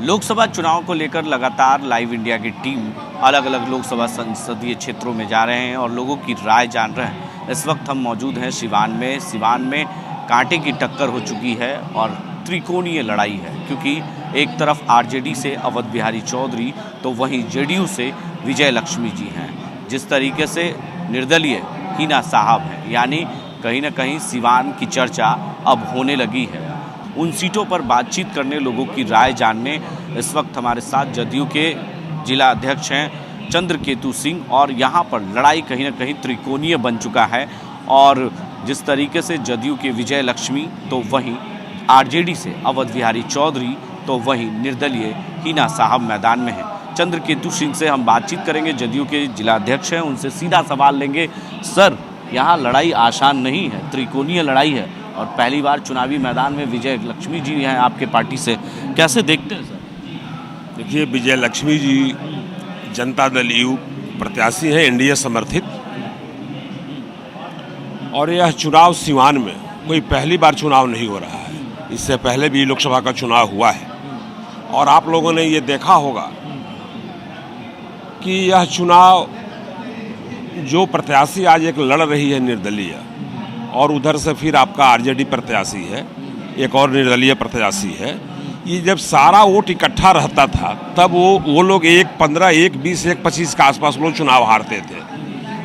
लोकसभा चुनाव को लेकर लगातार लाइव इंडिया की टीम अलग अलग लोकसभा संसदीय क्षेत्रों में जा रहे हैं और लोगों की राय जान रहे हैं। इस वक्त हम मौजूद हैं सिवान में कांटे की टक्कर हो चुकी है और त्रिकोणीय लड़ाई है, क्योंकि एक तरफ आरजेडी से अवध बिहारी चौधरी तो वहीं जेडीयू से विजय लक्ष्मी जी हैं। जिस तरीके से निर्दलीय हीना साहब हैं, यानी कहीं ना कहीं सिवान की चर्चा अब होने लगी है। उन सीटों पर बातचीत करने, लोगों की राय जानने इस वक्त हमारे साथ जदयू के जिला अध्यक्ष हैं चंद्रकेतु सिंह, और यहाँ पर लड़ाई कहीं ना कहीं त्रिकोणीय बन चुका है। और जिस तरीके से जदयू के विजय लक्ष्मी तो वहीं आरजेडी से अवध बिहारी चौधरी तो वहीं निर्दलीय हीना साहब मैदान में हैं। चंद्रकेतु सिंह से हम बातचीत करेंगे, जदयू के जिला अध्यक्ष हैं, उनसे सीधा सवाल लेंगे। सर, यहाँ लड़ाई आसान नहीं है, त्रिकोणीय लड़ाई है और पहली बार चुनावी मैदान में विजय लक्ष्मी जी हैं आपके पार्टी से, कैसे देखते हैं सर? देखिए, विजय लक्ष्मी जी जनता दल यू प्रत्याशी हैं, एनडीए समर्थित, और यह चुनाव सिवान में कोई पहली बार चुनाव नहीं हो रहा है। इससे पहले भी लोकसभा का चुनाव हुआ है और आप लोगों ने ये देखा होगा कि यह चुनाव जो प्रत्याशी आज एक लड़ रही है निर्दलीय, और उधर से फिर आपका आरजेडी प्रत्याशी है, एक और निर्दलीय प्रत्याशी है, ये जब सारा वोट इकट्ठा रहता था तब वो लोग 1-15, 1-20, 1-25 के आसपास लोग चुनाव हारते थे।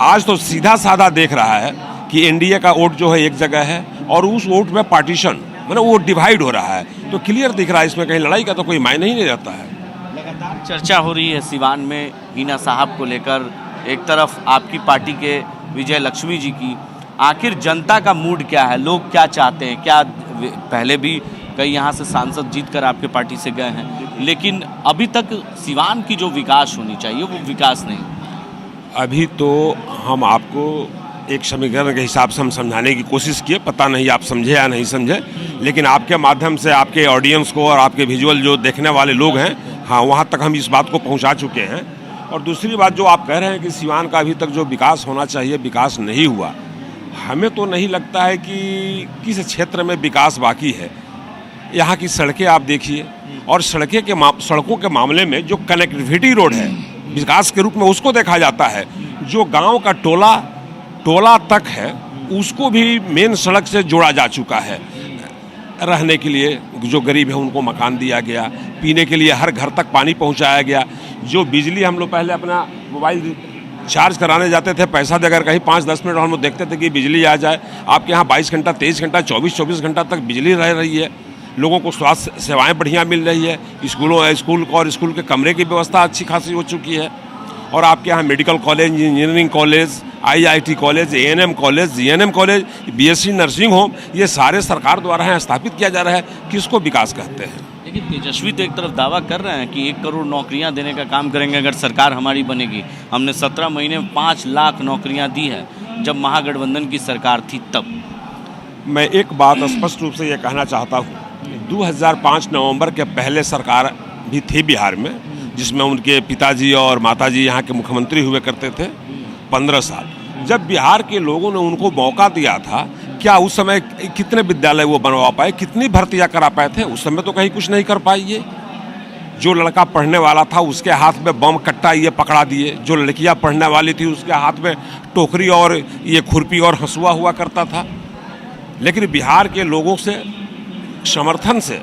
आज तो सीधा साधा देख रहा है कि एनडीए का वोट जो है एक जगह है और उस वोट में पार्टीशन, मतलब वो डिवाइड हो रहा है। तो क्लियर दिख रहा है, इसमें कहीं लड़ाई का तो कोई मायने ही नहीं रहता है। लगातार चर्चा हो रही है सिवान में हीना साहब को लेकर, एक तरफ आपकी पार्टी के विजय लक्ष्मी जी की। आखिर जनता का मूड क्या है, लोग क्या चाहते हैं? क्या पहले भी कई यहाँ से सांसद जीतकर आपके पार्टी से गए हैं, लेकिन अभी तक सिवान की जो विकास होनी चाहिए वो विकास नहीं। अभी तो हम आपको एक समीकरण के हिसाब से हम समझाने की कोशिश किए, पता नहीं आप समझे या नहीं समझे, लेकिन आपके माध्यम से आपके ऑडियंस को और आपके विजुअल जो देखने वाले लोग हैं, हाँ, वहाँ तक हम इस बात को पहुँचा चुके हैं। और दूसरी बात जो आप कह रहे हैं कि सिवान का अभी तक जो विकास होना चाहिए विकास नहीं हुआ, हमें तो नहीं लगता है कि किस क्षेत्र में विकास बाकी है। यहाँ की सड़कें आप देखिए, और सड़कों के मामले में जो कनेक्टिविटी रोड है विकास के रूप में उसको देखा जाता है। जो गांव का टोला तक है उसको भी मेन सड़क से जोड़ा जा चुका है। रहने के लिए जो गरीब है उनको मकान दिया गया, पीने के लिए हर घर तक पानी पहुँचाया गया। जो बिजली हम लोग पहले अपना मोबाइल चार्ज कराने जाते थे, पैसा देकर कहीं 5-10 मिनट हम लोग देखते थे कि बिजली आ जाए। आपके यहाँ 22 घंटा, 23 घंटा, 24 घंटा तक बिजली रह रही है। लोगों को स्वास्थ्य सेवाएं बढ़िया मिल रही है। स्कूल के कमरे की व्यवस्था अच्छी खासी हो चुकी है। और आपके यहाँ medical college, engineering college, IIT college, ANM college, GNM college, BSc nursing home, ये सारे सरकार द्वारा यहाँ स्थापित किया जा रहा है। किसको विकास कहते हैं? लेकिन तेजस्वी तो एक तरफ दावा कर रहे हैं कि 1 करोड़ नौकरियां देने का काम करेंगे अगर सरकार हमारी बनेगी। हमने 17 महीने में 5 लाख नौकरियां दी है, जब महागठबंधन की सरकार थी तब। मैं एक बात स्पष्ट रूप से ये कहना चाहता हूँ, 2005 नवंबर के पहले सरकार भी थी बिहार में, जिसमें उनके पिताजी और माताजी यहाँ के मुख्यमंत्री हुए करते थे 15 साल। जब बिहार के लोगों ने उनको मौका दिया था, क्या उस समय कितने विद्यालय वो बनवा पाए, कितनी भर्तियां करा पाए थे? उस समय तो कहीं कुछ नहीं कर पाई। ये जो लड़का पढ़ने वाला था उसके हाथ में बम कट्टा ये पकड़ा दिए, जो लड़कियां पढ़ने वाली थी उसके हाथ में टोकरी और ये खुरपी और हंसुआ हुआ करता था। लेकिन बिहार के लोगों से समर्थन से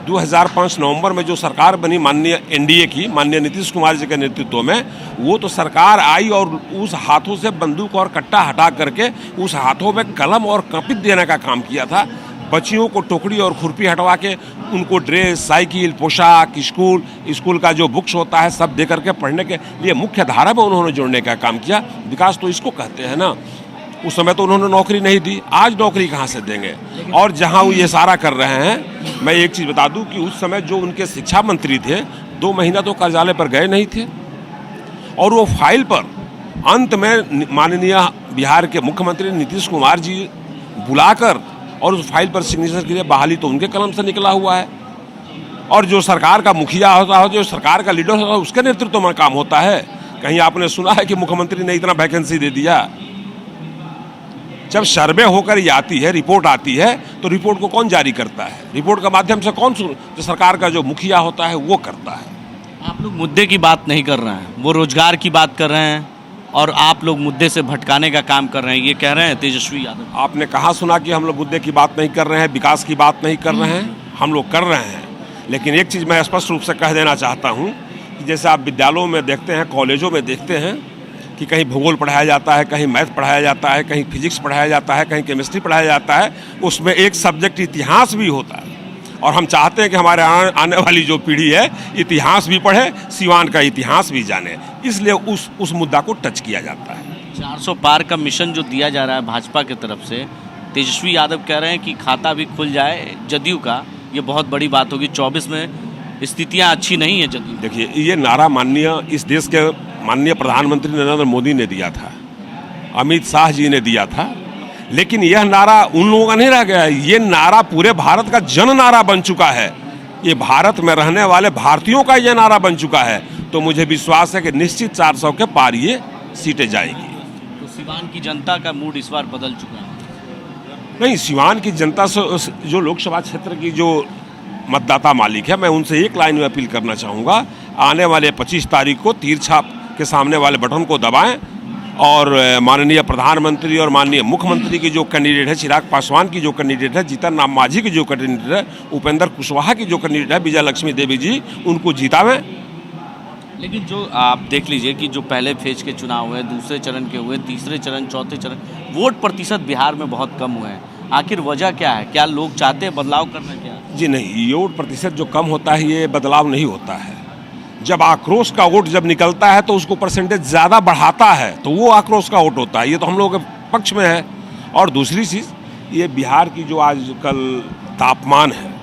2005 नवंबर में जो सरकार बनी माननीय एनडीए की, माननीय नीतीश कुमार जी के नेतृत्व में, वो तो सरकार आई और उस हाथों से बंदूक और कट्टा हटा करके उस हाथों में कलम और कॉपी देने का काम किया था। बच्चियों को टोकरी और खुरपी हटवा के उनको ड्रेस, साइकिल, पोशाक, स्कूल का जो बुक्स होता है सब दे करके पढ़ने के लिए मुख्य धारा में उन्होंने जोड़ने का काम किया। विकास तो इसको कहते हैं ना। उस समय तो उन्होंने नौकरी नहीं दी, आज नौकरी कहाँ से देंगे? और जहाँ वो ये सारा कर रहे हैं, मैं एक चीज़ बता दूं कि उस समय जो उनके शिक्षा मंत्री थे 2 महीना तो कार्यालय पर गए नहीं थे, और वो फाइल पर अंत में माननीय बिहार के मुख्यमंत्री नीतीश कुमार जी बुलाकर और उस फाइल पर सिग्नेचर के लिए बहाली तो उनके कलम से निकला हुआ है। और जो सरकार का मुखिया होता है, जो सरकार का लीडर होता है, उसके नेतृत्व में काम होता है। कहीं आपने सुना है कि मुख्यमंत्री ने इतना वैकेंसी दे दिया? जब सर्वे होकर ये आती है, रिपोर्ट आती है, तो रिपोर्ट को कौन जारी करता है? रिपोर्ट के माध्यम से कौन जो सरकार का जो मुखिया होता है वो करता है। आप लोग मुद्दे की बात नहीं कर रहे हैं, वो रोजगार की बात कर रहे हैं और आप लोग मुद्दे से भटकाने का काम कर रहे हैं, ये कह रहे हैं तेजस्वी यादव। आपने कहाँ सुना कि हम लोग मुद्दे की बात नहीं कर रहे हैं, विकास की बात नहीं कर रहे हैं? हम लोग कर रहे हैं। लेकिन एक चीज़ मैं स्पष्ट रूप से कह देना चाहता हूँ कि जैसे आप विद्यालयों में देखते हैं, कॉलेजों में देखते हैं कि कहीं भूगोल पढ़ाया जाता है, कहीं मैथ पढ़ाया जाता है, कहीं फिजिक्स पढ़ाया जाता है, कहीं केमिस्ट्री पढ़ाया जाता है, उसमें एक सब्जेक्ट इतिहास भी होता है। और हम चाहते हैं कि हमारे आने वाली जो पीढ़ी है इतिहास भी पढ़े, सिवान का इतिहास भी जाने, इसलिए उस मुद्दा को टच किया जाता है। 400 पार का मिशन जो दिया जा रहा है भाजपा की तरफ से, तेजस्वी यादव कह रहे हैं कि खाता भी खुल जाए जदयू का, ये बहुत बड़ी बात होगी। 24 में स्थितियां अच्छी नहीं है जदयू। देखिए, ये नारा माननीय इस देश के माननीय प्रधानमंत्री नरेंद्र मोदी ने दिया था, अमित शाह जी ने दिया था, लेकिन यह नारा उन लोगों का नहीं रह गया है। ये नारा पूरे भारत का जन नारा बन चुका है। ये भारत में रहने वाले भारतीयों का ये नारा बन चुका है। तो मुझे विश्वास है कि निश्चित 400 के पार ये सीटें जाएगी। तो सिवान की जनता का मूड इस बार बदल चुका है। नहीं, सिवान की जनता से जो लोकसभा क्षेत्र की जो मतदाता मालिक है, मैं उनसे एक लाइन में अपील करना चाहूँगा, आने वाले 25 तारीख को तीर छाप के सामने वाले बटन को दबाएं और माननीय प्रधानमंत्री और माननीय मुख्यमंत्री की जो कैंडिडेट है, चिराग पासवान की जो कैंडिडेट है, जीतन राम मांझी की जो कैंडिडेट है, उपेंद्र कुशवाहा की जो कैंडिडेट है, विजय लक्ष्मी देवी जी, उनको जीतावें। लेकिन जो आप देख लीजिए कि जो पहले फेज के चुनाव हुए, दूसरे चरण के हुए, तीसरे चरण, चौथे चरण, वोट प्रतिशत बिहार में बहुत कम हुए हैं। आखिर वजह क्या है? क्या लोग चाहते हैं बदलाव करना? क्या जी नहीं, वोट प्रतिशत जो कम होता है ये बदलाव नहीं होता है। जब आक्रोश का वोट जब निकलता है तो उसको परसेंटेज ज़्यादा बढ़ाता है, तो वो आक्रोश का वोट होता है। ये तो हम लोगों के पक्ष में है। और दूसरी चीज़, ये बिहार की जो आजकल तापमान है,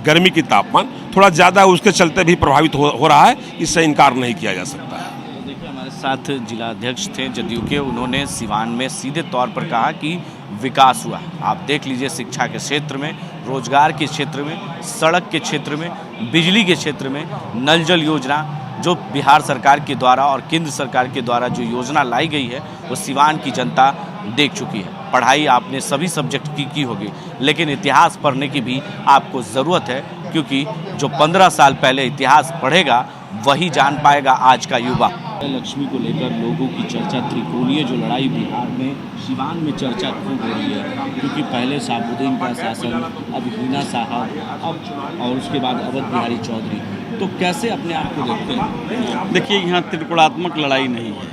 गर्मी की तापमान थोड़ा ज़्यादा, उसके चलते भी प्रभावित हो रहा है, इससे इनकार नहीं किया जा सकता है। तो देखिए, हमारे साथ जिला अध्यक्ष थे जदयू के, उन्होंने सिवान में सीधे तौर पर कहा कि विकास हुआ। आप देख लीजिए, शिक्षा के क्षेत्र में, रोजगार के क्षेत्र में, सड़क के क्षेत्र में, बिजली के क्षेत्र में, नल जल योजना जो बिहार सरकार के द्वारा और केंद्र सरकार के द्वारा जो योजना लाई गई है, वो सिवान की जनता देख चुकी है। पढ़ाई आपने सभी सब्जेक्ट की होगी, लेकिन इतिहास पढ़ने की भी आपको ज़रूरत है, क्योंकि जो 15 साल पहले इतिहास पढ़ेगा वही जान पाएगा आज का युवा। लक्ष्मी को लेकर लोगों की चर्चा, त्रिकोणीय जो लड़ाई बिहार में, सिवान में चर्चा खूब हो रही है, क्योंकि पहले साबुद्दीन का शासन, अब हिना साहब, अब और उसके बाद अवध बिहारी चौधरी। तो कैसे अपने आप को देखते हैं? देखिए, यहाँ त्रिकोणात्मक लड़ाई नहीं है।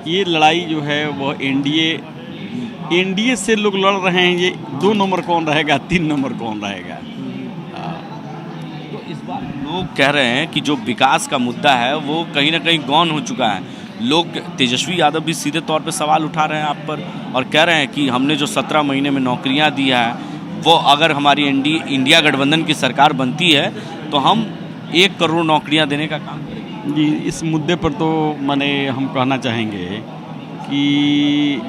ये लड़ाई जो है वह एनडीए से लोग लड़ रहे हैं। ये 2 नंबर कौन रहेगा, 3 नंबर कौन रहेगा। तो इस बार लोग कह रहे हैं कि जो विकास का मुद्दा है वो कहीं ना कहीं गौन हो चुका है। लोग, तेजस्वी यादव भी सीधे तौर पे सवाल उठा रहे हैं आप पर और कह रहे हैं कि हमने जो 17 महीने में नौकरियां दी है, वो अगर हमारी इंडिया गठबंधन की सरकार बनती है तो हम 1 करोड़ नौकरियां देने का काम करेंगे। जी, इस मुद्दे पर तो माने हम कहना चाहेंगे कि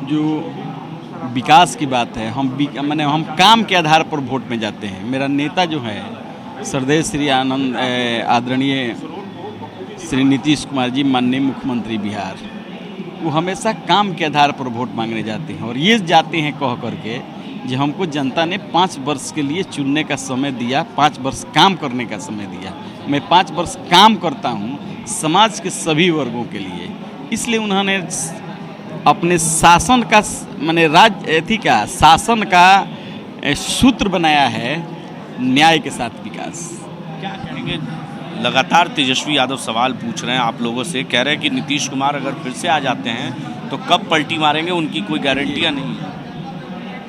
जो विकास की बात है, हम काम के आधार पर वोट में जाते हैं। मेरा नेता जो है श्रद्धेय श्री आदरणीय श्री नीतीश कुमार जी, माननीय मुख्यमंत्री बिहार, वो हमेशा काम के आधार पर वोट मांगने जाते हैं और ये जाते हैं कह करके जो हमको जनता ने 5 वर्ष के लिए चुनने का समय दिया, 5 वर्ष काम करने का समय दिया। मैं 5 वर्ष काम करता हूँ समाज के सभी वर्गों के लिए, इसलिए उन्होंने अपने शासन का माने शासन का सूत्र बनाया है न्याय के साथ विकास। क्या कहेंगे? लगातार तेजस्वी यादव सवाल पूछ रहे हैं आप लोगों से, कह रहे हैं कि नीतीश कुमार अगर फिर से आ जाते हैं तो कब पलटी मारेंगे, उनकी कोई गारंटियाँ नहीं है।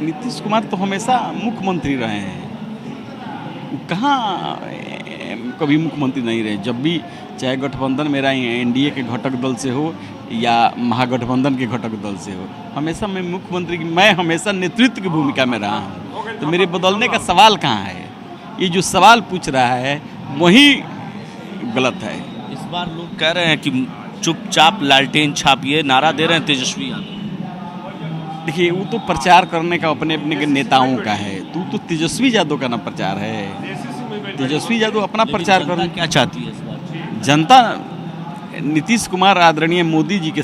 नीतीश कुमार तो हमेशा मुख्यमंत्री रहे हैं, कहाँ कभी मुख्यमंत्री नहीं रहे। जब भी चाहे गठबंधन मेरा एनडीए के घटक दल से हो या महागठबंधन के घटक दल से हो, हमेशा मैं हमेशा नेतृत्व की भूमिका में रहा हूँ। तो मेरे बदलने का सवाल कहाँ है? ये जो सवाल पूछ रहा है वही गलत है। इस बार लोग कह रहे हैं कि चुपचाप लालटेन छापिए, नारा दे रहे हैं तेजस्वी यादव। देखिए, वो तो प्रचार करने का अपने अपने के नेताओं का है। तो तेजस्वी यादव का ना प्रचार है। तेजस्वी यादव अपना प्रचार करना क्या चाहती है इस बार? जनता नीतीश कुमार आदरणीय मोदी जी के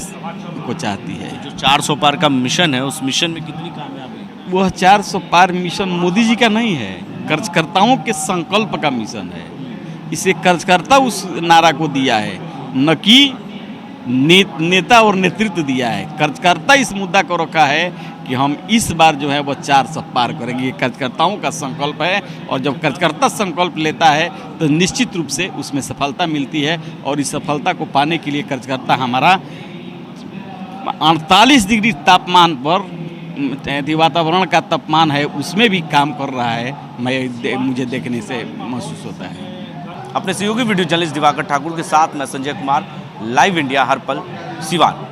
को चाहती है। जो 400 पार का मिशन है, उस मिशन में कितनी कामयाब है? वह 400 पार मिशन मोदी जी का नहीं है, कार्यकर्ताओं के संकल्प का मिशन है। इसे कार्यकर्ता उस नारा को दिया है, न कि नेता और नेतृत्व दिया है। कार्यकर्ता इस मुद्दा को रखा है कि हम इस बार जो है वो 400 पार करेंगे। ये कार्यकर्ताओं का संकल्प है, और जब कार्यकर्ता संकल्प लेता है तो निश्चित रूप से उसमें सफलता मिलती है। और इस सफलता को पाने के लिए कार्यकर्ता हमारा 48 डिग्री तापमान पर वातावरण का तापमान है, उसमें भी काम कर रहा है। मुझे देखने से महसूस होता है। अपने सहयोगी वीडियो जर्नलिस्ट दिवाकर ठाकुर के साथ मैं संजय कुमार, लाइव इंडिया, हर पल, सिवान।